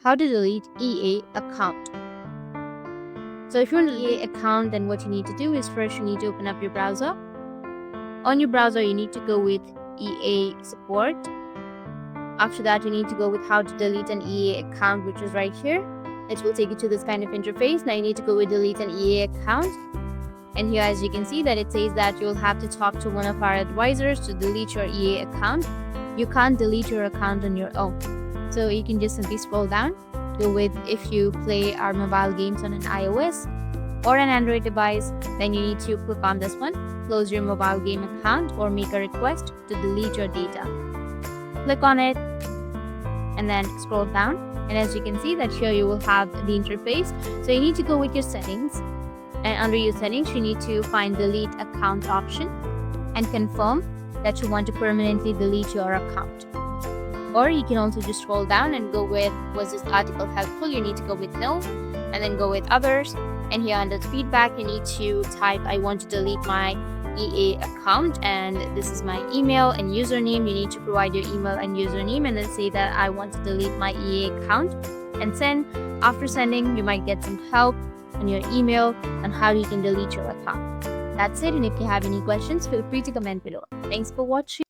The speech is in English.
how to delete EA account. So if you want an EA account, then what you need to do is first you need to open up your browser. On your browser, you need to go with EA support. After that, you need to go with how to delete an EA account, which is right here. It will take you to this kind of interface. Now you need to go with delete an EA account. And here, as you can see, that it says that you'll have to talk to one of our advisors to delete your EA account. You can't delete your account on your own. So you can just simply scroll down, go with if you play our mobile games on an iOS or an Android device, then you need to click on this one, close your mobile game account or make a request to delete your data. Click on it and then scroll down. And as you can see that here you will have the interface. So you need to go with your settings, and under your settings you need to find delete account option and confirm that you want to permanently delete your account. Or you can also just scroll down and go with, was this article helpful? You need to go with no, and then go with others. And here under the feedback, you need to type, I want to delete my EA account, and this is my email and username. You need to provide your email and username and then say that I want to delete my EA account and send. After sending, you might get some help on your email on how you can delete your account. That's it, and if you have any questions, feel free to comment below. Thanks for watching.